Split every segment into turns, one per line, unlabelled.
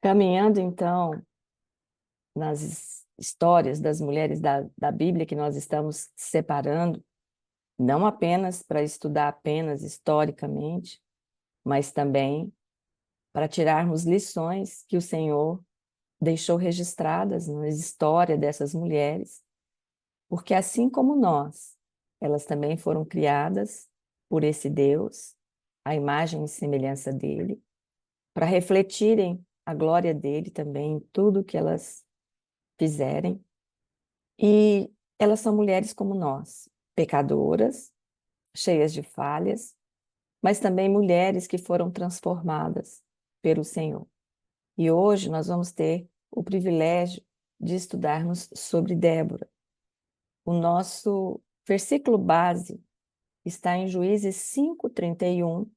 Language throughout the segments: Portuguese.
Caminhando, então, nas histórias das mulheres da Bíblia que nós estamos separando, não apenas para estudar apenas historicamente, mas também para tirarmos lições que o Senhor deixou registradas na história dessas mulheres, porque assim como nós, elas também foram criadas por esse Deus, a imagem e semelhança dele, para refletirem a glória dele também em tudo que elas fizerem. E elas são mulheres como nós, pecadoras, cheias de falhas, mas também mulheres que foram transformadas pelo Senhor. E hoje nós vamos ter o privilégio de estudarmos sobre Débora. O nosso versículo base está em Juízes 5:31,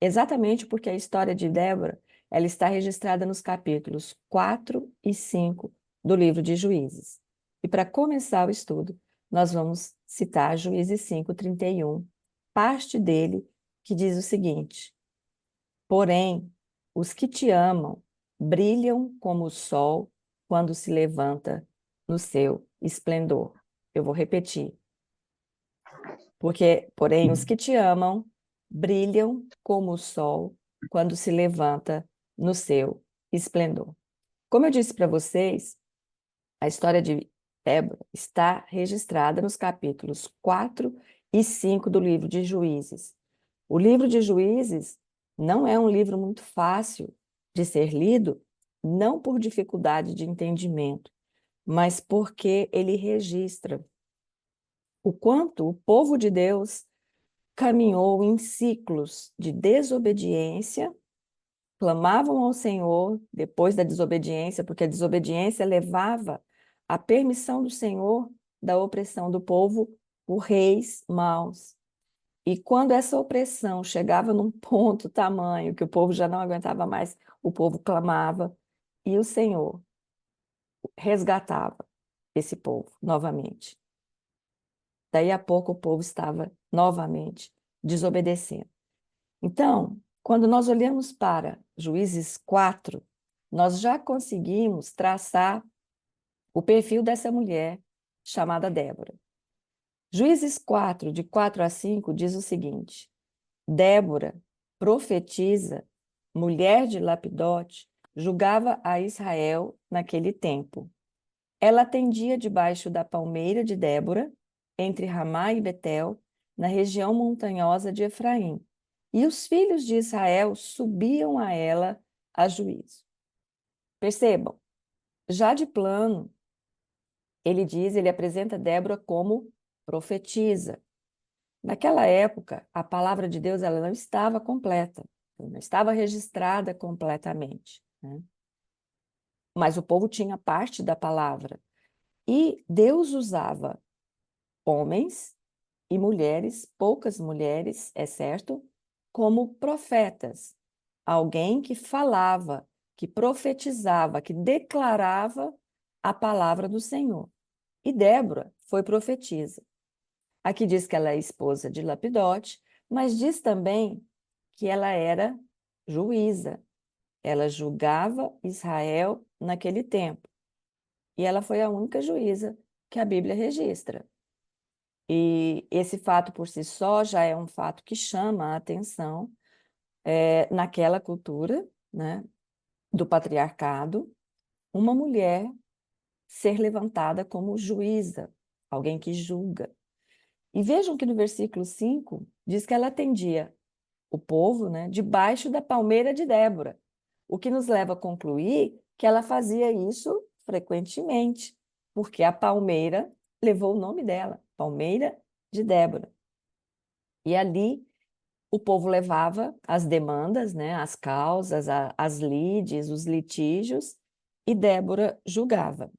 exatamente porque a história de Débora, ela está registrada nos capítulos 4 e 5 do livro de Juízes. E para começar o estudo, nós vamos citar Juízes 5:31, parte dele que diz o seguinte: Porém, os que te amam brilham como o sol quando se levanta no seu esplendor. Eu vou repetir. Porém, os que te amam brilham como o sol quando se levanta no seu esplendor. Como eu disse para vocês, a história de Débora está registrada nos capítulos 4 e 5 do livro de Juízes. O livro de Juízes não é um livro muito fácil de ser lido, não por dificuldade de entendimento, mas porque ele registra o quanto o povo de Deus caminhou em ciclos de desobediência, clamavam ao Senhor depois da desobediência, porque a desobediência levava à permissão do Senhor da opressão do povo por reis maus. E quando essa opressão chegava num ponto tamanho que o povo já não aguentava mais, o povo clamava e o Senhor resgatava esse povo novamente. Daí a pouco o povo estava novamente desobedecendo. Então, quando nós olhamos para Juízes 4, nós já conseguimos traçar o perfil dessa mulher chamada Débora. Juízes 4, de 4 a 5, diz o seguinte: Débora, profetisa, mulher de Lapidote, julgava a Israel naquele tempo. Ela atendia debaixo da palmeira de Débora, entre Ramá e Betel, na região montanhosa de Efraim. E os filhos de Israel subiam a ela a juízo. Percebam, já de plano, ele apresenta Débora como profetisa. Naquela época, a palavra de Deus ela não estava completa, não estava registrada completamente, né? Mas o povo tinha parte da palavra. E Deus usava homens e mulheres, poucas mulheres, é certo, como profetas. Alguém que falava, que profetizava, que declarava a palavra do Senhor. E Débora foi profetisa. Aqui diz que ela é esposa de Lapidote, mas diz também que ela era juíza. Ela julgava Israel naquele tempo. E ela foi a única juíza que a Bíblia registra. E esse fato por si só já é um fato que chama a atenção naquela cultura, né, do patriarcado, uma mulher ser levantada como juíza, alguém que julga. E vejam que no versículo 5 diz que ela atendia o povo, né, debaixo da palmeira de Débora, o que nos leva a concluir que ela fazia isso frequentemente, porque a palmeira levou o nome dela, Palmeira de Débora. E ali o povo levava as demandas, né, as causas, as lides, os litígios, e Débora julgava.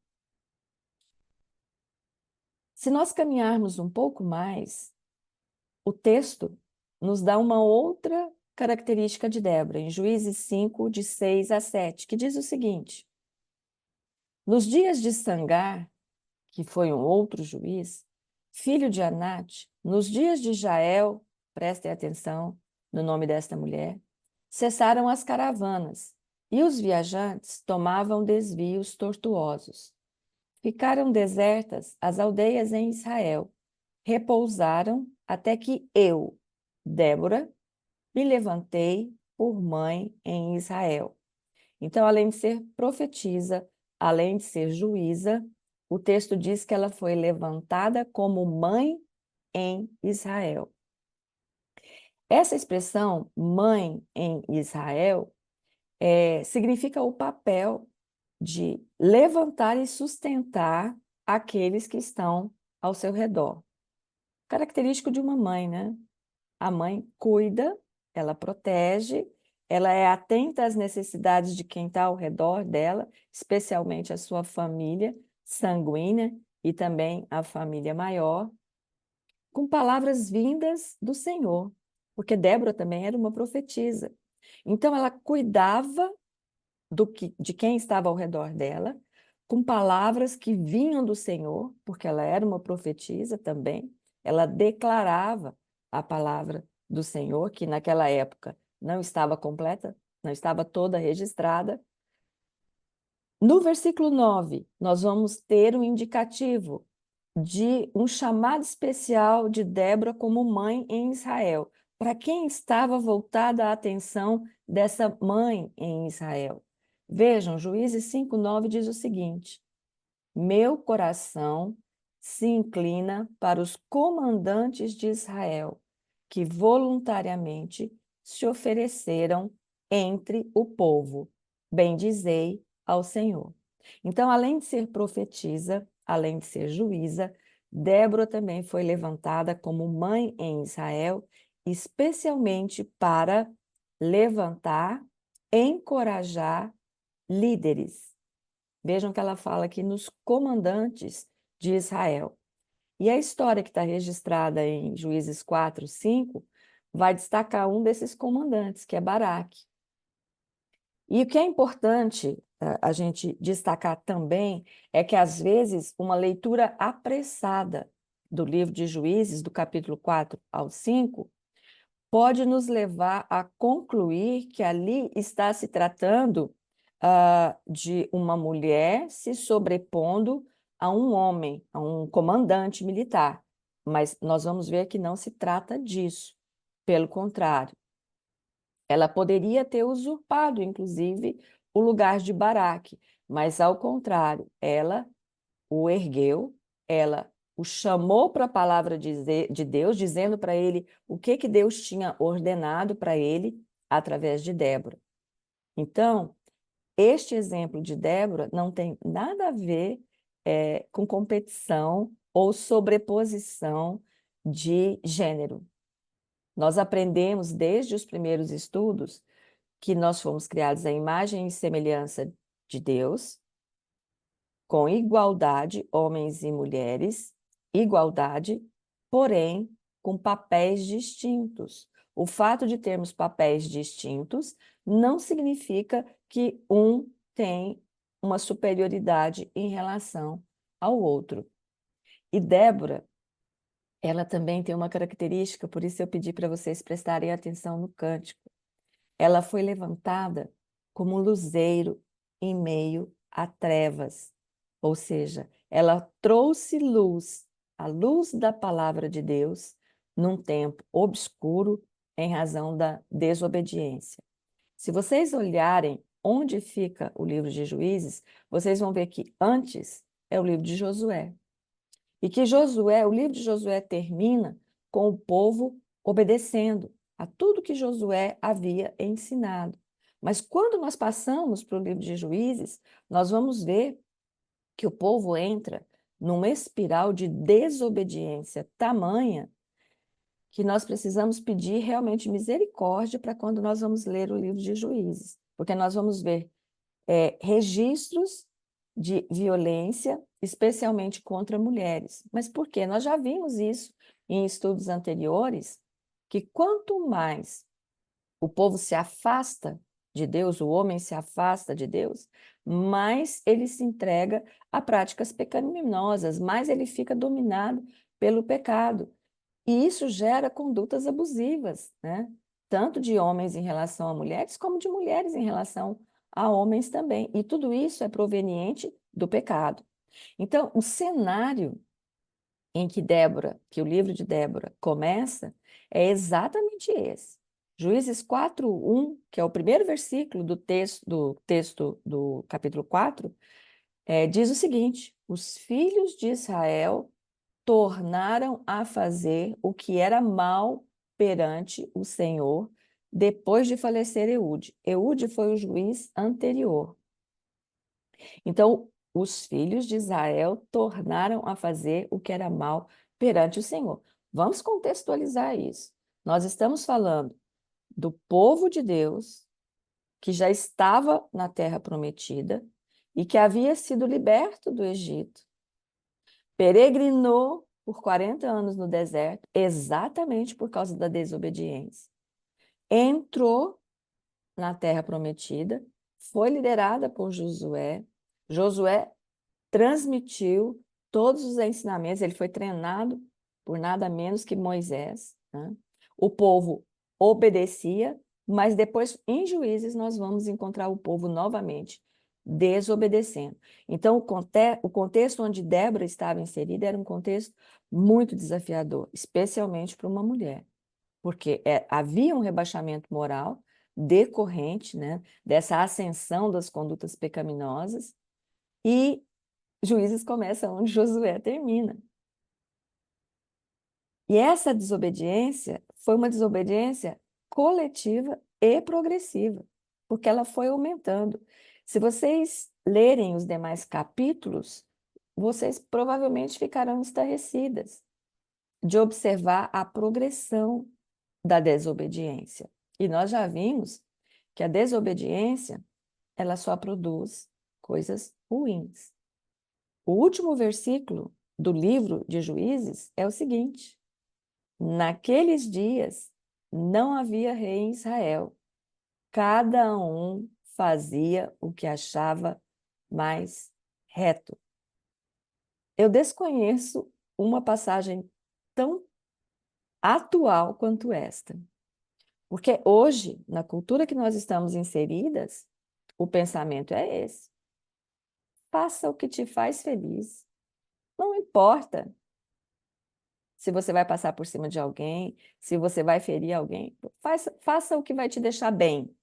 Se nós caminharmos um pouco mais, o texto nos dá uma outra característica de Débora, em Juízes 5, de 6 a 7, que diz o seguinte: Nos dias de Sangar, que foi um outro juiz, filho de Anate, nos dias de Jael, prestem atenção no nome desta mulher, cessaram as caravanas, e os viajantes tomavam desvios tortuosos. Ficaram desertas as aldeias em Israel. Repousaram até que eu, Débora, me levantei por mãe em Israel. Então, além de ser profetisa, além de ser juíza, o texto diz que ela foi levantada como mãe em Israel. Essa expressão, mãe em Israel, significa o papel de levantar e sustentar aqueles que estão ao seu redor. Característico de uma mãe, né? A mãe cuida, ela protege, ela é atenta às necessidades de quem está ao redor dela, especialmente a sua família sanguínea e também a família maior, com palavras vindas do Senhor, porque Débora também era uma profetisa. Então, ela cuidava de quem estava ao redor dela, com palavras que vinham do Senhor, porque ela era uma profetisa também, ela declarava a palavra do Senhor, que naquela época não estava completa, não estava toda registrada. No versículo 9, nós vamos ter um indicativo de um chamado especial de Débora como mãe em Israel. Para quem estava voltada a atenção dessa mãe em Israel? Vejam, Juízes 5:9 diz o seguinte: meu coração se inclina para os comandantes de Israel, que voluntariamente se ofereceram entre o povo. Bendizei ao Senhor. Então, além de ser profetisa, além de ser juíza, Débora também foi levantada como mãe em Israel, especialmente para levantar, encorajar líderes. Vejam que ela fala aqui nos comandantes de Israel. E a história que está registrada em Juízes 4:5 vai destacar um desses comandantes, que é Baraque. E o que é importante a gente destacar também é que, às vezes, uma leitura apressada do livro de Juízes, do capítulo 4 ao 5, pode nos levar a concluir que ali está se tratando de uma mulher se sobrepondo a um homem, a um comandante militar. Mas nós vamos ver que não se trata disso. Pelo contrário, ela poderia ter usurpado, inclusive, o lugar de Baraque, mas, ao contrário, ela o ergueu, ela o chamou para a palavra de Deus, dizendo para ele o que Deus tinha ordenado para ele através de Débora. Então, este exemplo de Débora não tem nada a ver com competição ou sobreposição de gênero. Nós aprendemos desde os primeiros estudos que nós fomos criados à imagem e semelhança de Deus, com igualdade, homens e mulheres, igualdade, porém com papéis distintos. O fato de termos papéis distintos não significa que um tem uma superioridade em relação ao outro. E Débora, ela também tem uma característica, por isso eu pedi para vocês prestarem atenção no cântico. Ela foi levantada como um luzeiro em meio a trevas, ou seja, ela trouxe luz, a luz da palavra de Deus, num tempo obscuro em razão da desobediência. Se vocês olharem onde fica o livro de Juízes, vocês vão ver que antes é o livro de Josué. E que Josué, o livro de Josué termina com o povo obedecendo a tudo que Josué havia ensinado. Mas quando nós passamos para o livro de Juízes, nós vamos ver que o povo entra numa espiral de desobediência tamanha que nós precisamos pedir realmente misericórdia para quando nós vamos ler o livro de Juízes, porque nós vamos ver registros de violência, especialmente contra mulheres. Mas por quê? Nós já vimos isso em estudos anteriores, que quanto mais o povo se afasta de Deus, o homem se afasta de Deus, mais ele se entrega a práticas pecaminosas, mais ele fica dominado pelo pecado. E isso gera condutas abusivas, né? Tanto de homens em relação a mulheres, como de mulheres em relação a homens também. E tudo isso é proveniente do pecado. Então, o cenário em que Débora, que o livro de Débora começa, é exatamente esse. Juízes 4:1, que é o primeiro versículo do texto do capítulo 4, diz o seguinte: os filhos de Israel tornaram a fazer o que era mal perante o Senhor depois de falecer Eude. Eude foi o juiz anterior. Então, os filhos de Israel tornaram a fazer o que era mal perante o Senhor. Vamos contextualizar isso. Nós estamos falando do povo de Deus que já estava na terra prometida e que havia sido liberto do Egito, peregrinou por 40 anos no deserto, exatamente por causa da desobediência. Entrou na terra prometida, foi liderada por Josué. Josué transmitiu todos os ensinamentos, ele foi treinado por nada menos que Moisés, né? O povo obedecia, mas depois, em Juízes, nós vamos encontrar o povo novamente desobedecendo. Então, o contexto onde Débora estava inserida era um contexto muito desafiador, especialmente para uma mulher, porque havia um rebaixamento moral decorrente, né, dessa ascensão das condutas pecaminosas, e Juízes começa onde Josué termina. E essa desobediência foi uma desobediência coletiva e progressiva, porque ela foi aumentando. Se vocês lerem os demais capítulos, vocês provavelmente ficarão estarrecidas de observar a progressão da desobediência. E nós já vimos que a desobediência, ela só produz coisas ruins. O último versículo do livro de Juízes é o seguinte: naqueles dias não havia rei em Israel, cada um fazia o que achava mais reto. Eu desconheço uma passagem tão atual quanto esta, porque hoje, na cultura que nós estamos inseridas, o pensamento é esse: faça o que te faz feliz. Não importa se você vai passar por cima de alguém, se você vai ferir alguém, faça o que vai te deixar bem,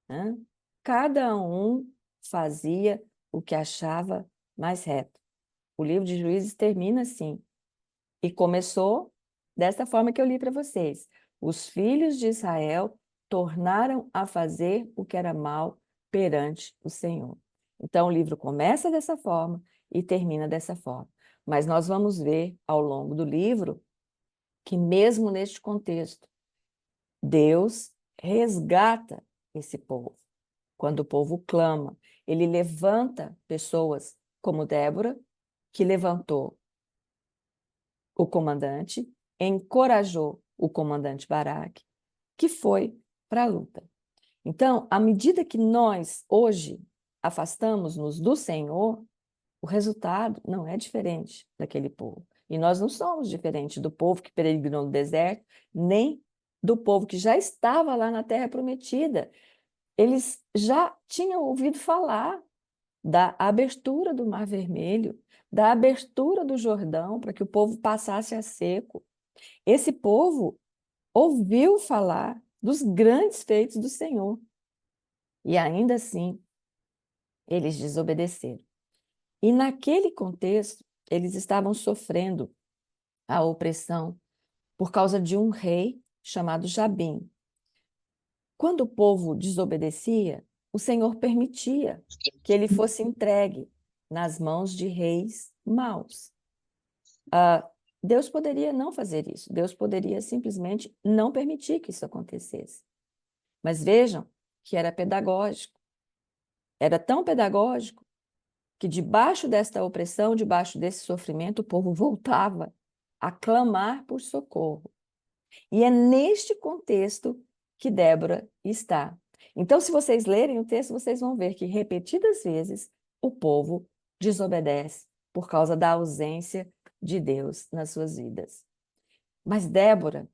né? Cada um fazia o que achava mais reto. O livro de Juízes termina assim, e começou dessa forma que eu li para vocês. Os filhos de Israel tornaram a fazer o que era mal perante o Senhor. Então, o livro começa dessa forma e termina dessa forma. Mas nós vamos ver ao longo do livro que, mesmo neste contexto, Deus resgata esse povo. Quando o povo clama, ele levanta pessoas como Débora, que levantou o comandante, encorajou o comandante Baraque, que foi para a luta. Então, à medida que nós, hoje, afastamos-nos do Senhor, o resultado não é diferente daquele povo. E nós não somos diferentes do povo que peregrinou no deserto, nem do povo que já estava lá na terra prometida. Eles já tinham ouvido falar da abertura do Mar Vermelho, da abertura do Jordão para que o povo passasse a seco. Esse povo ouviu falar dos grandes feitos do Senhor. E ainda assim, eles desobedeceram. E naquele contexto, eles estavam sofrendo a opressão por causa de um rei chamado Jabim. Quando o povo desobedecia, o Senhor permitia que ele fosse entregue nas mãos de reis maus. Deus poderia não fazer isso, Deus poderia simplesmente não permitir que isso acontecesse. Mas vejam que era pedagógico. Era tão pedagógico que debaixo desta opressão, debaixo desse sofrimento, o povo voltava a clamar por socorro. E é neste contexto que Débora está. Então, se vocês lerem o texto, vocês vão ver que repetidas vezes o povo desobedece por causa da ausência de Deus nas suas vidas. Mas Débora,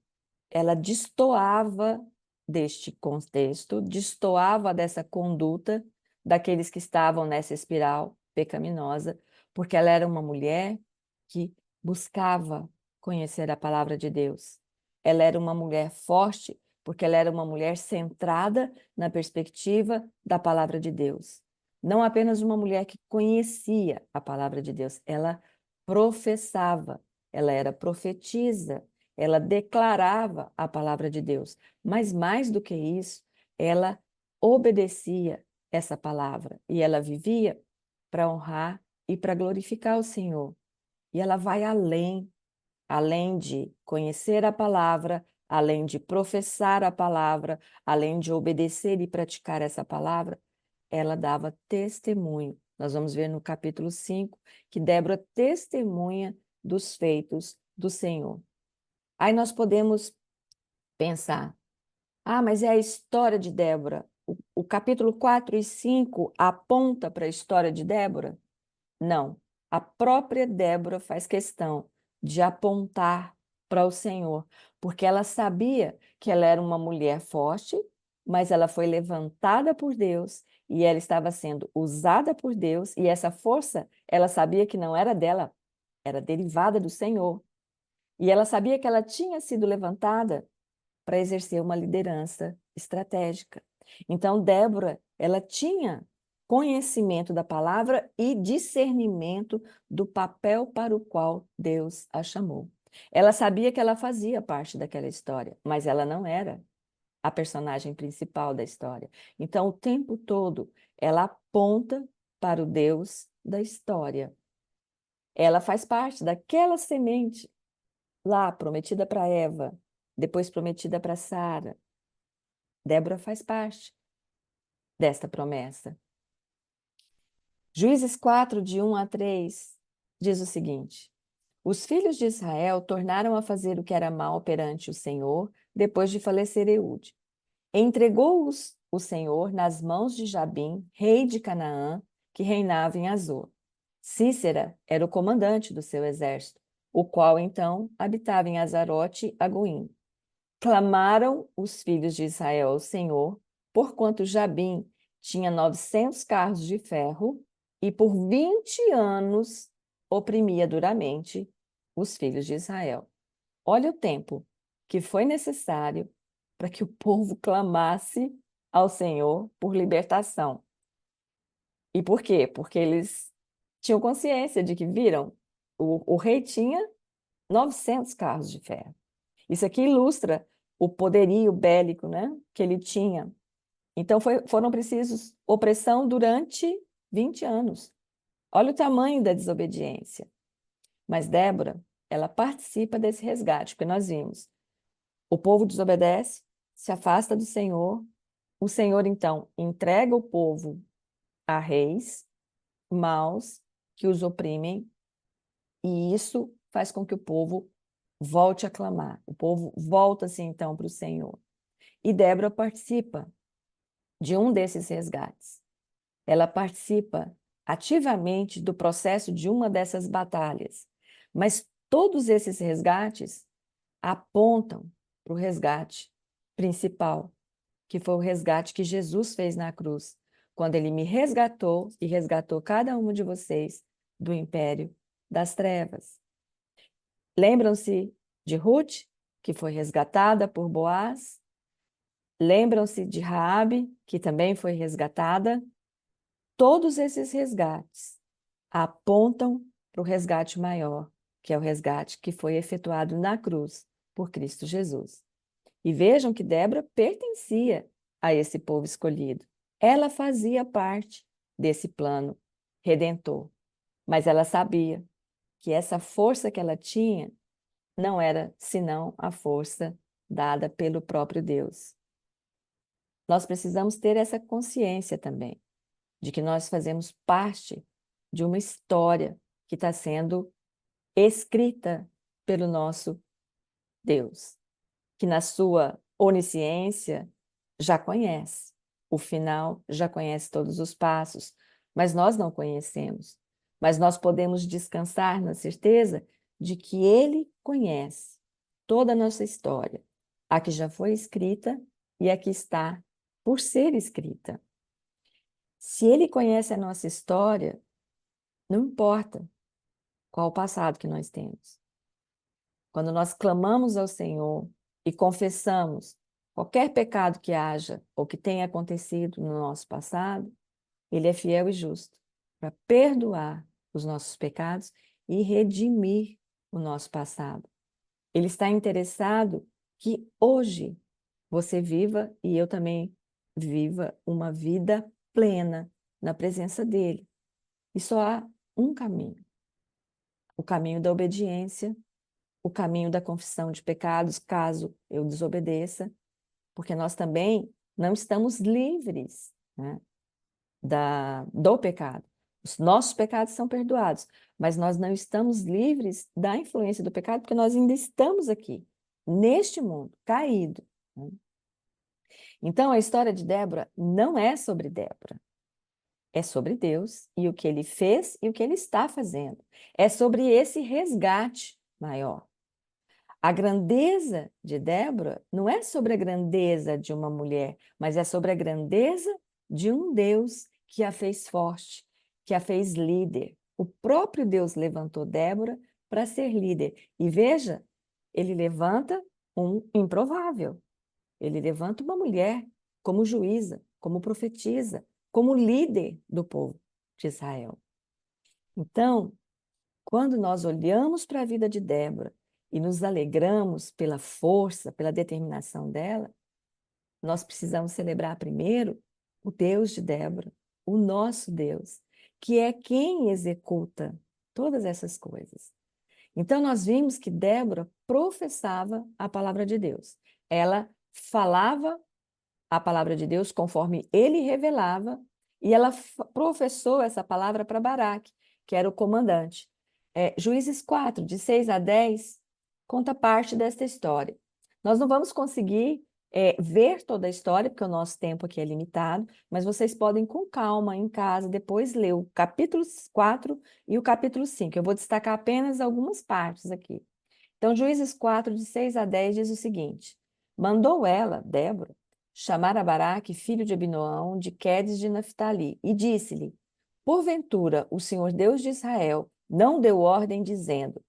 ela destoava deste contexto, destoava dessa conduta daqueles que estavam nessa espiral pecaminosa, porque ela era uma mulher que buscava conhecer a palavra de Deus. Ela era uma mulher forte, porque ela era uma mulher centrada na perspectiva da palavra de Deus. Não apenas uma mulher que conhecia a palavra de Deus, ela professava, ela era profetisa, ela declarava a palavra de Deus. Mas mais do que isso, ela obedecia essa palavra e ela vivia para honrar e para glorificar o Senhor. E ela vai além de conhecer a palavra, além de professar a palavra, além de obedecer e praticar essa palavra, ela dava testemunho. Nós vamos ver no capítulo 5 que Débora testemunha dos feitos do Senhor. Aí nós podemos pensar, mas é a história de Débora. O capítulo 4 e 5 aponta para a história de Débora? Não. A própria Débora faz questão de apontar para o Senhor, porque ela sabia que ela era uma mulher forte, mas ela foi levantada por Deus e ela estava sendo usada por Deus, e essa força, ela sabia que não era dela, era derivada do Senhor. E ela sabia que ela tinha sido levantada para exercer uma liderança estratégica. Então, Débora, ela tinha conhecimento da palavra e discernimento do papel para o qual Deus a chamou. Ela sabia que ela fazia parte daquela história, mas ela não era a personagem principal da história. Então, o tempo todo, ela aponta para o Deus da história. Ela faz parte daquela semente lá prometida para Eva, depois prometida para Sara. Débora faz parte desta promessa. Juízes 4, de 1 a 3, diz o seguinte: Os filhos de Israel tornaram a fazer o que era mal perante o Senhor, depois de falecer Eude. Entregou-os o Senhor nas mãos de Jabim, rei de Canaã, que reinava em Azor. Cícera era o comandante do seu exército, o qual então habitava em Azarote Agoim. Clamaram os filhos de Israel ao Senhor, porquanto Jabim tinha 900 carros de ferro e por 20 anos oprimia duramente os filhos de Israel. Olha o tempo que foi necessário para que o povo clamasse ao Senhor por libertação. E por quê? Porque eles tinham consciência de que viram, o rei tinha 900 carros de ferro. Isso aqui ilustra o poderio bélico, né, que ele tinha. Então, foram precisos opressão durante 20 anos. Olha o tamanho da desobediência. Mas Débora, ela participa desse resgate, porque nós vimos. O povo desobedece, se afasta do Senhor. O Senhor, então, entrega o povo a reis maus que os oprimem, e isso faz com que o povo volte a clamar. O povo volta-se, então, para o Senhor. E Débora participa de um desses resgates. Ela participa ativamente do processo de uma dessas batalhas. Mas todos esses resgates apontam para o resgate principal, que foi o resgate que Jesus fez na cruz, quando ele me resgatou e resgatou cada um de vocês do império das trevas. Lembram-se de Ruth, que foi resgatada por Boaz? Lembram-se de Raabe, que também foi resgatada? Todos esses resgates apontam para o resgate maior, que é o resgate que foi efetuado na cruz por Cristo Jesus. E vejam que Débora pertencia a esse povo escolhido. Ela fazia parte desse plano redentor, mas ela sabia que essa força que ela tinha não era senão a força dada pelo próprio Deus. Nós precisamos ter essa consciência também, de que nós fazemos parte de uma história que está sendo escrita pelo nosso Deus, que na sua onisciência já conhece o final, já conhece todos os passos, mas nós não conhecemos. Mas nós podemos descansar na certeza de que Ele conhece toda a nossa história, a que já foi escrita e a que está por ser escrita. Se ele conhece a nossa história, não importa qual o passado que nós temos. Quando nós clamamos ao Senhor e confessamos qualquer pecado que haja ou que tenha acontecido no nosso passado, Ele é fiel e justo para perdoar os nossos pecados e redimir o nosso passado. Ele está interessado que hoje você viva e eu também viva uma vida plena na presença dele. E só há um caminho: o caminho da obediência, o caminho da confissão de pecados, caso eu desobedeça, porque nós também não estamos livres, né, do pecado. Os nossos pecados são perdoados, mas nós não estamos livres da influência do pecado, porque nós ainda estamos aqui, neste mundo, caído, né? Então, a história de Débora não é sobre Débora, é sobre Deus e o que ele fez e o que ele está fazendo. É sobre esse resgate maior. A grandeza de Débora não é sobre a grandeza de uma mulher, mas é sobre a grandeza de um Deus que a fez forte, que a fez líder. O próprio Deus levantou Débora para ser líder. E veja, ele levanta um improvável. Ele levanta uma mulher como juíza, como profetisa, como líder do povo de Israel. Então, quando nós olhamos para a vida de Débora e nos alegramos pela força, pela determinação dela, nós precisamos celebrar primeiro o Deus de Débora, o nosso Deus, que é quem executa todas essas coisas. Então, nós vimos que Débora professava a palavra de Deus. Ela falava a palavra de Deus conforme ele revelava, e ela professou essa palavra para Baraque, que era o comandante. Juízes 4, de 6 a 10, conta parte desta história. Nós não vamos conseguir ver toda a história, porque o nosso tempo aqui é limitado, mas vocês podem, com calma, em casa, depois ler o capítulo 4 e o capítulo 5. Eu vou destacar apenas algumas partes aqui. Então, Juízes 4, de 6 a 10, diz o seguinte: mandou ela, Débora, chamar a Baraque, filho de Abinoão, de Quedes de Naphtali, e disse-lhe: porventura, o Senhor Deus de Israel não deu ordem, dizendo: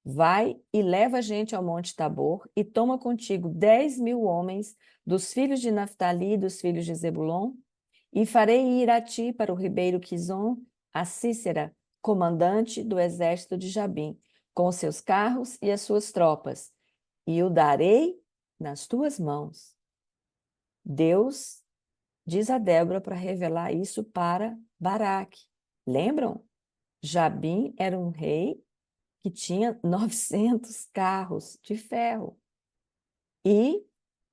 vai e leva gente ao monte Tabor, e toma contigo 10.000 homens dos filhos de Naphtali e dos filhos de Zebulon, e farei ir a ti para o ribeiro Quizon a Cícera, comandante do exército de Jabim, com os seus carros e as suas tropas, e o darei nas tuas mãos. Deus diz a Débora para revelar isso para Baraque. Lembram? Jabim era um rei que tinha 900 carros de ferro. E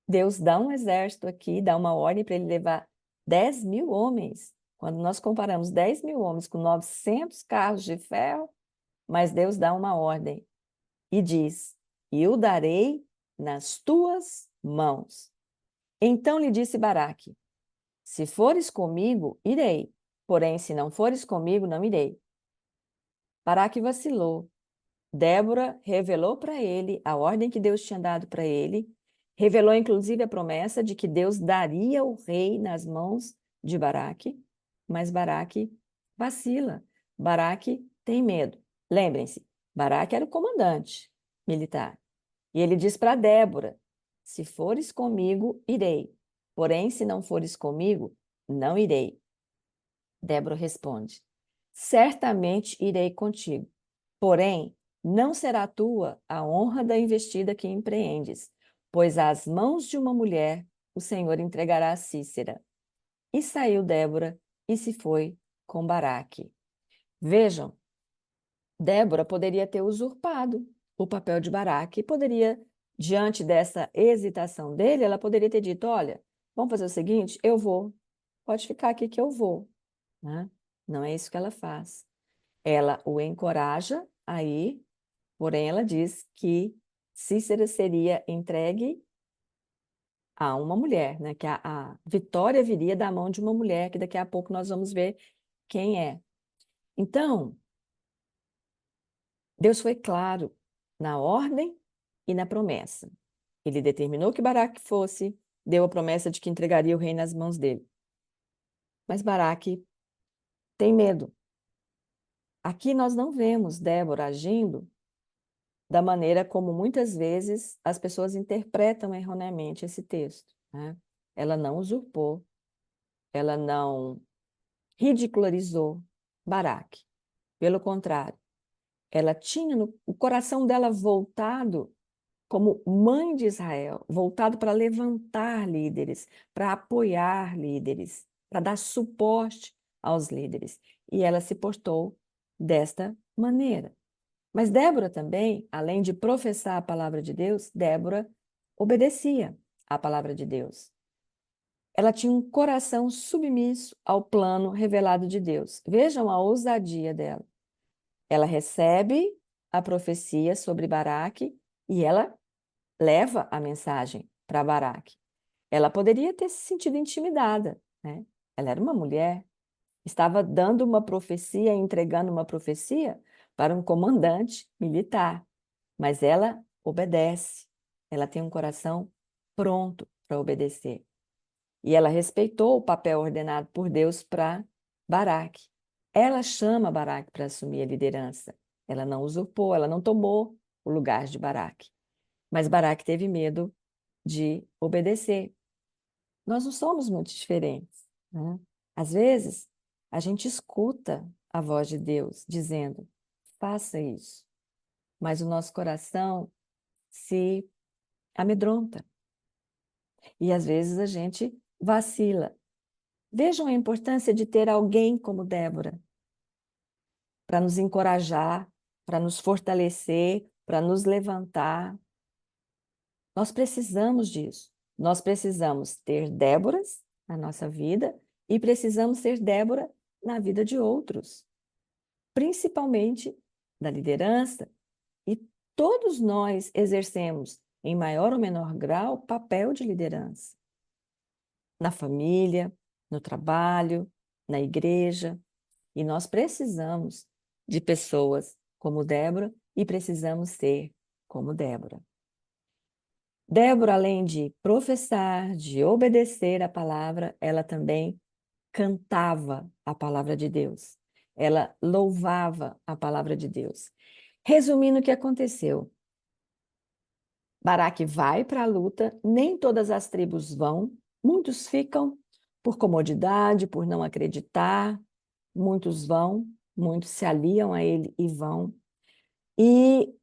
Deus dá um exército aqui, dá uma ordem para ele levar 10.000 homens. Quando nós comparamos 10.000 homens com 900 carros de ferro, mas Deus dá uma ordem e diz: e o darei nas tuas mãos. Então lhe disse Baraque: se fores comigo, irei, porém, se não fores comigo, não irei. Baraque vacilou. Débora revelou para ele a ordem que Deus tinha dado para ele, revelou inclusive a promessa de que Deus daria o rei nas mãos de Baraque, mas Baraque vacila. Baraque tem medo. Lembrem-se, Baraque era o comandante militar. E ele diz para Débora: se fores comigo, irei. Porém, se não fores comigo, não irei. Débora responde: certamente irei contigo. Porém, não será tua a honra da investida que empreendes, pois às mãos de uma mulher o Senhor entregará a Cícera. E saiu Débora e se foi com Baraque. Vejam, Débora poderia ter usurpado o papel de Baraque e poderia, diante dessa hesitação dele, ela poderia ter dito: olha, vamos fazer o seguinte, eu vou, pode ficar aqui que eu vou, né? Não é isso que ela faz. Ela o encoraja a ir, porém ela diz que Cícera seria entregue a uma mulher, né? Que a vitória viria da mão de uma mulher, que daqui a pouco nós vamos ver quem é. Então, Deus foi claro na ordem e na promessa. Ele determinou que Baraque fosse, deu a promessa de que entregaria o rei nas mãos dele. Mas Baraque tem medo. Aqui nós não vemos Débora agindo da maneira como muitas vezes as pessoas interpretam erroneamente esse texto, né? Ela não usurpou, ela não ridicularizou Baraque. Pelo contrário, ela tinha o coração dela voltado como mãe de Israel, voltado para levantar líderes, para apoiar líderes, para dar suporte aos líderes. E ela se portou desta maneira. Mas Débora também, além de professar a palavra de Deus, Débora obedecia à palavra de Deus. Ela tinha um coração submisso ao plano revelado de Deus. Vejam a ousadia dela. Ela recebe a profecia sobre Baraque e ela leva a mensagem para Baraque. Ela poderia ter se sentido intimidada, né? Ela era uma mulher, estava dando uma profecia, entregando uma profecia para um comandante militar, mas ela obedece. Ela tem um coração pronto para obedecer. E ela respeitou o papel ordenado por Deus para Baraque. Ela chama Baraque para assumir a liderança. Ela não usurpou, ela não tomou o lugar de Baraque. Mas Baraque teve medo de obedecer. Nós não somos muito diferentes, né? Às vezes, a gente escuta a voz de Deus dizendo, faça isso. Mas o nosso coração se amedronta. E às vezes a gente vacila. Vejam a importância de ter alguém como Débora para nos encorajar, para nos fortalecer, para nos levantar. Nós precisamos disso. Nós precisamos ter Déboras na nossa vida e precisamos ser Débora na vida de outros, principalmente da liderança. E todos nós exercemos, em maior ou menor grau, papel de liderança. Na família, no trabalho, na igreja. E nós precisamos de pessoas como Débora e precisamos ser como Débora. Débora, além de professar, de obedecer a palavra, ela também cantava a palavra de Deus. Ela louvava a palavra de Deus. Resumindo o que aconteceu, Baraque vai para a luta, nem todas as tribos vão, muitos ficam por comodidade, por não acreditar, muitos vão, muitos se aliam a ele e vão. E,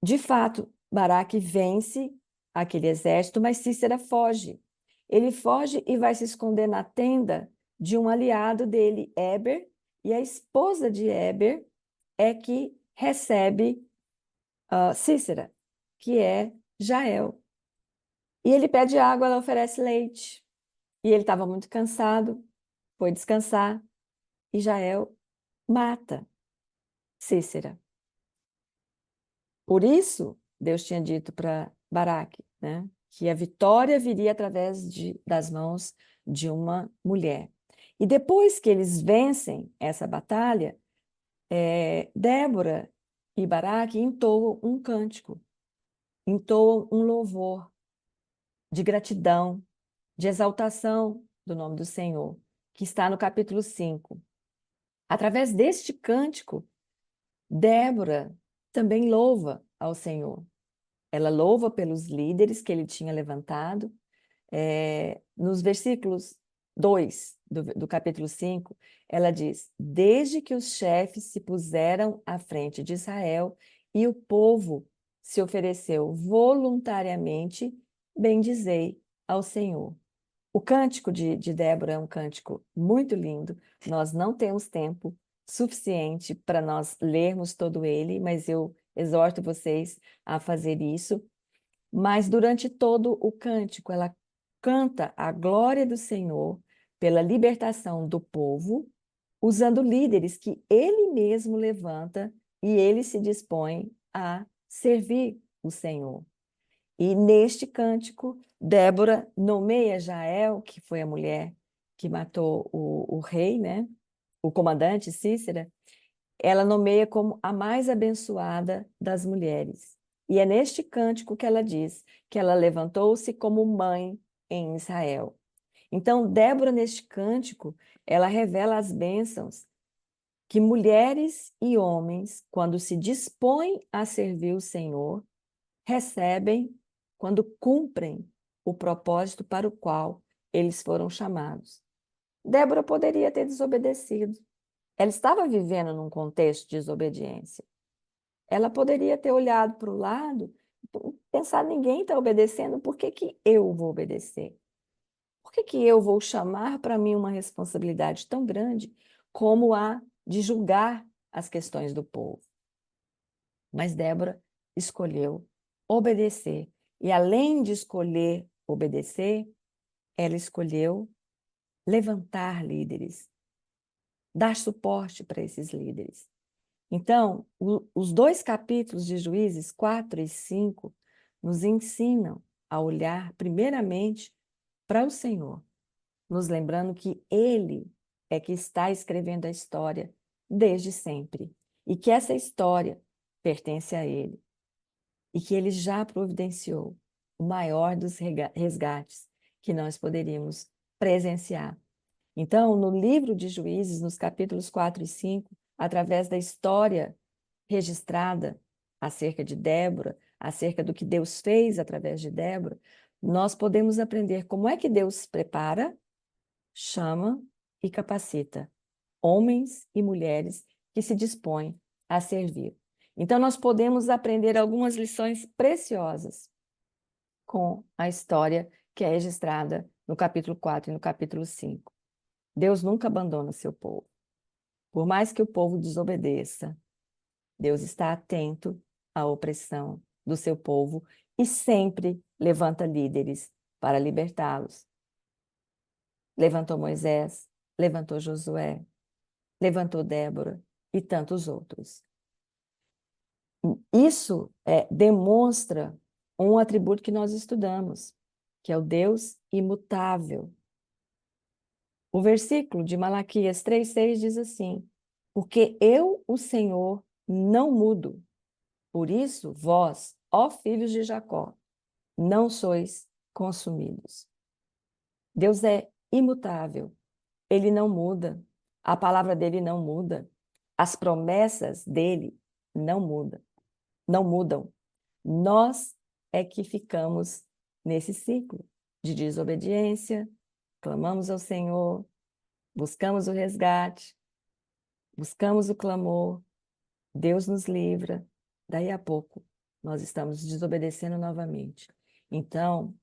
de fato, Baraque vence aquele exército, mas Cícera foge. Ele foge e vai se esconder na tenda de um aliado dele, Éber, e a esposa de Éber é que recebe Cícera, que é Jael. E ele pede água, ela oferece leite. E ele estava muito cansado, foi descansar, e Jael mata Cícera. Por isso, Deus tinha dito para Baraque, né, que a vitória viria através das mãos de uma mulher. E depois que eles vencem essa batalha, Débora e Baraque entoam um cântico, entoam um louvor de gratidão, de exaltação do nome do Senhor, que está no capítulo 5. Através deste cântico, Débora também louva ao Senhor. Ela louva pelos líderes que ele tinha levantado. Nos versículos 2 do capítulo 5, ela diz: desde que os chefes se puseram à frente de Israel e o povo se ofereceu voluntariamente, bendizei ao Senhor. O cântico de Débora é um cântico muito lindo. Nós não temos tempo suficiente para nós lermos todo ele, mas eu exorto vocês a fazer isso. Mas durante todo o cântico, ela canta a glória do Senhor pela libertação do povo, usando líderes que ele mesmo levanta e ele se dispõe a servir o Senhor. E neste cântico, Débora nomeia Jael, que foi a mulher que matou o rei, né? O comandante Cícera, ela nomeia como a mais abençoada das mulheres. E é neste cântico que ela diz que ela levantou-se como mãe em Israel. Então, Débora, neste cântico, ela revela as bênçãos que mulheres e homens, quando se dispõem a servir o Senhor, recebem quando cumprem o propósito para o qual eles foram chamados. Débora poderia ter desobedecido. Ela estava vivendo num contexto de desobediência. Ela poderia ter olhado para o lado e pensado, ninguém está obedecendo, por que que eu vou obedecer? Por que que eu vou chamar para mim uma responsabilidade tão grande como a de julgar as questões do povo? Mas Débora escolheu obedecer. E além de escolher obedecer, ela escolheu levantar líderes, dar suporte para esses líderes. Então, os dois capítulos de Juízes 4 e 5 nos ensinam a olhar primeiramente para o Senhor, nos lembrando que Ele é que está escrevendo a história desde sempre e que essa história pertence a Ele e que Ele já providenciou o maior dos resgates que nós poderíamos presenciar. Então, no livro de Juízes, nos capítulos 4 e 5, através da história registrada acerca de Débora, acerca do que Deus fez através de Débora, nós podemos aprender como é que Deus prepara, chama e capacita homens e mulheres que se dispõem a servir. Então, nós podemos aprender algumas lições preciosas com a história que é registrada no capítulo 4 e no capítulo 5. Deus nunca abandona seu povo. Por mais que o povo desobedeça, Deus está atento à opressão do seu povo e sempre levanta líderes para libertá-los. Levantou Moisés, levantou Josué, levantou Débora e tantos outros. Isso demonstra um atributo que nós estudamos, que é o Deus imutável. O versículo de Malaquias 3,6 diz assim: porque eu, o Senhor, não mudo. Por isso, vós, ó filhos de Jacó, não sois consumidos. Deus é imutável. Ele não muda. A palavra dele não muda. As promessas dele não mudam. Não mudam. Nós é que ficamos nesse ciclo de desobediência, clamamos ao Senhor, buscamos o resgate, buscamos o clamor, Deus nos livra, daí a pouco nós estamos desobedecendo novamente. Então,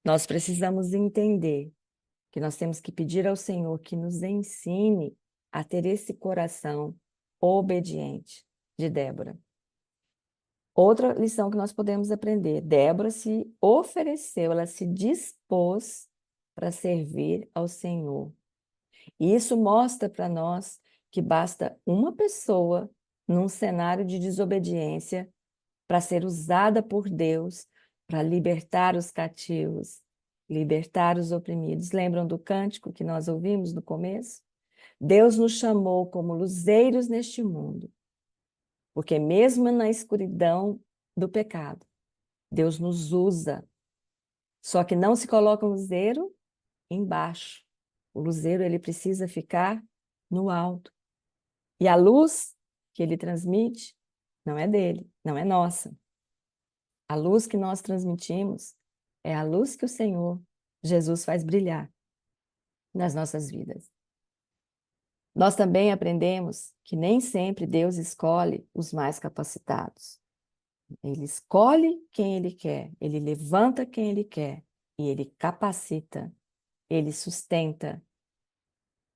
nós precisamos entender que nós temos que pedir ao Senhor que nos ensine a ter esse coração obediente de Débora. Outra lição que nós podemos aprender: Débora se ofereceu, ela se dispôs para servir ao Senhor. E isso mostra para nós que basta uma pessoa num cenário de desobediência para ser usada por Deus para libertar os cativos, libertar os oprimidos. Lembram do cântico que nós ouvimos no começo? Deus nos chamou como luzeiros neste mundo, porque mesmo na escuridão do pecado, Deus nos usa. Só que não se coloca um luzeiro embaixo. O luzeiro ele precisa ficar no alto. E a luz que ele transmite não é dele, não é nossa. A luz que nós transmitimos é a luz que o Senhor Jesus faz brilhar nas nossas vidas. Nós também aprendemos que nem sempre Deus escolhe os mais capacitados. Ele escolhe quem Ele quer, Ele levanta quem Ele quer e Ele capacita, Ele sustenta.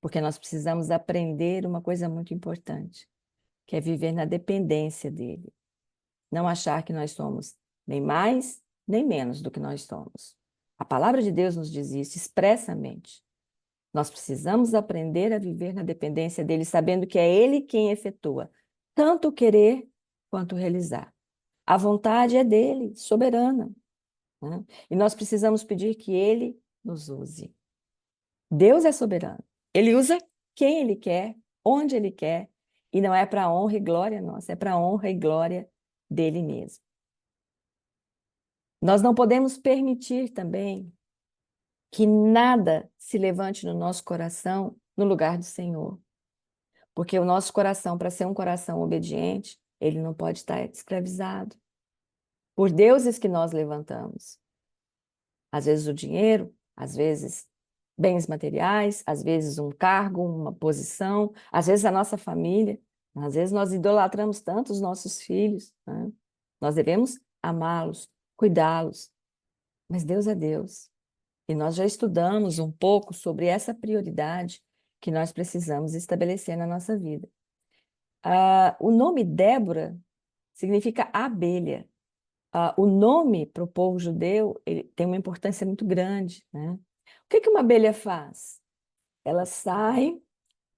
Porque nós precisamos aprender uma coisa muito importante, que é viver na dependência dEle. Não achar que nós somos nem mais, nem menos do que nós somos. A palavra de Deus nos diz isso expressamente. Nós precisamos aprender a viver na dependência dEle, sabendo que é Ele quem efetua tanto o querer quanto o realizar. A vontade é dEle, soberana, né? E nós precisamos pedir que Ele nos use. Deus é soberano. Ele usa quem Ele quer, onde Ele quer, e não é para honra e glória nossa, é para honra e glória dEle mesmo. Nós não podemos permitir também que nada se levante no nosso coração no lugar do Senhor. Porque o nosso coração, para ser um coração obediente, ele não pode estar escravizado por deuses que nós levantamos. Às vezes o dinheiro, às vezes bens materiais, às vezes um cargo, uma posição, às vezes a nossa família, às vezes nós idolatramos tanto os nossos filhos, né? Nós devemos amá-los, cuidá-los, mas Deus é Deus. E nós já estudamos um pouco sobre essa prioridade que nós precisamos estabelecer na nossa vida. O nome Débora significa abelha. O nome para o povo judeu ele tem uma importância muito grande, né? O que que uma abelha faz? Ela sai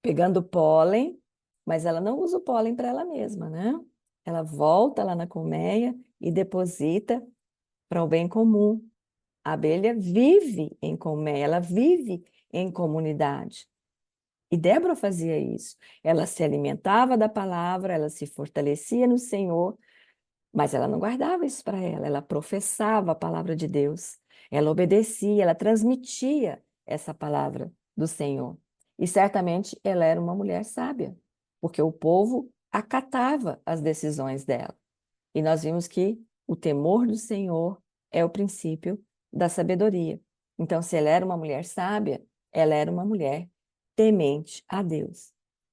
pegando pólen, mas ela não usa o pólen para ela mesma, né? Ela volta lá na colmeia e deposita para o bem comum. A abelha vive em colmeia, ela vive em comunidade. E Débora fazia isso. Ela se alimentava da palavra, ela se fortalecia no Senhor, mas ela não guardava isso para ela. Ela professava a palavra de Deus. Ela obedecia, ela transmitia essa palavra do Senhor. E certamente ela era uma mulher sábia, porque o povo acatava as decisões dela. E nós vimos que o temor do Senhor é o princípio da sabedoria. Então, se ela era uma mulher sábia, ela era uma mulher temente a Deus.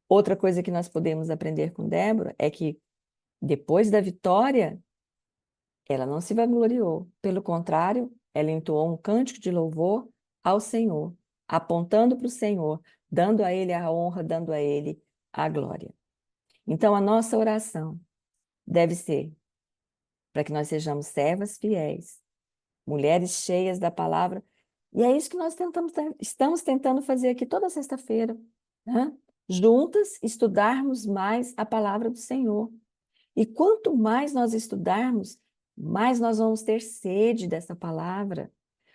Outra coisa que nós podemos aprender com Débora é que, depois da vitória, ela não se vangloriou. Pelo contrário, ela entoou um cântico de louvor ao Senhor, apontando para o Senhor, dando a Ele a honra, dando a Ele a glória. Então, a nossa oração deve ser para que nós sejamos servas fiéis, mulheres cheias da palavra. E é isso que nós estamos tentando fazer aqui toda sexta-feira, né? Juntas estudarmos mais a palavra do Senhor. E quanto mais nós estudarmos, mais nós vamos ter sede dessa palavra,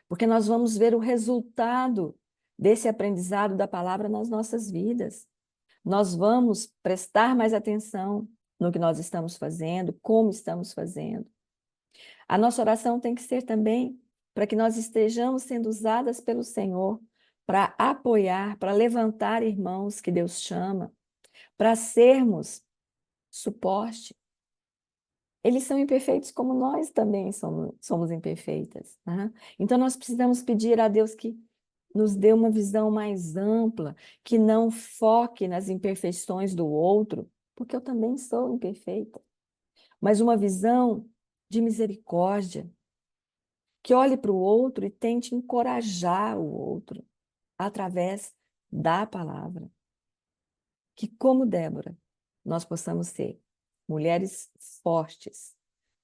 porque nós vamos ver o resultado desse aprendizado da palavra nas nossas vidas. Nós vamos prestar mais atenção no que nós estamos fazendo, como estamos fazendo. A nossa oração tem que ser também para que nós estejamos sendo usadas pelo Senhor para apoiar, para levantar irmãos que Deus chama, para sermos suporte. Eles são imperfeitos como nós também somos imperfeitas, né? Então nós precisamos pedir a Deus que nos dê uma visão mais ampla, que não foque nas imperfeições do outro, porque eu também sou imperfeita, mas uma visão de misericórdia, que olhe para o outro e tente encorajar o outro através da palavra. Que, como Débora, nós possamos ser mulheres fortes,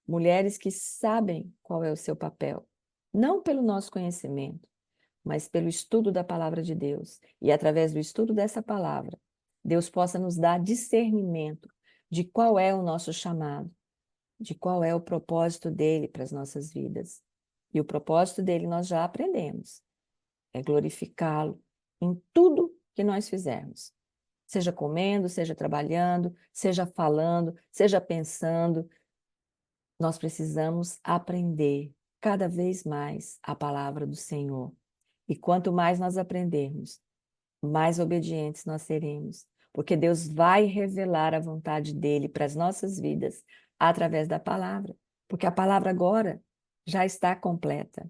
mulheres que sabem qual é o seu papel, não pelo nosso conhecimento, mas pelo estudo da palavra de Deus. E através do estudo dessa palavra, Deus possa nos dar discernimento de qual é o nosso chamado, de qual é o propósito dele para as nossas vidas. E o propósito dele nós já aprendemos, é glorificá-lo em tudo que nós fizermos. Seja comendo, seja trabalhando, seja falando, seja pensando, nós precisamos aprender cada vez mais a palavra do Senhor. E quanto mais nós aprendermos, mais obedientes nós seremos, porque Deus vai revelar a vontade dele para as nossas vidas através da palavra, porque a palavra agora já está completa.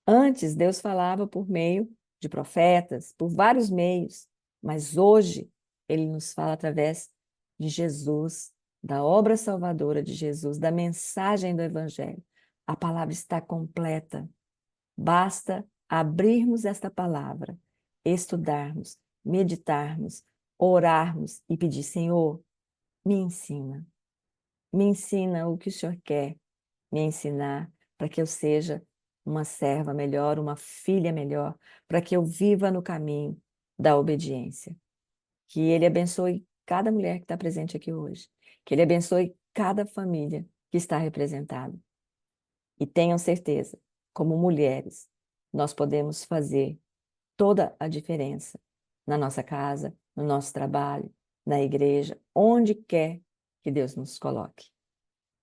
Antes, Deus falava por meio de profetas, por vários meios, mas hoje ele nos fala através de Jesus, da obra salvadora de Jesus, da mensagem do Evangelho. A palavra está completa. Basta abrirmos esta palavra, estudarmos, meditarmos, orarmos e pedir: Senhor, me ensina o que o Senhor quer me ensinar para que eu seja uma serva melhor, uma filha melhor, para que eu viva no caminho da obediência. Que Ele abençoe cada mulher que está presente aqui hoje. Que Ele abençoe cada família que está representada. E tenham certeza, como mulheres, nós podemos fazer toda a diferença na nossa casa, no nosso trabalho, na igreja, onde quer que Deus nos coloque.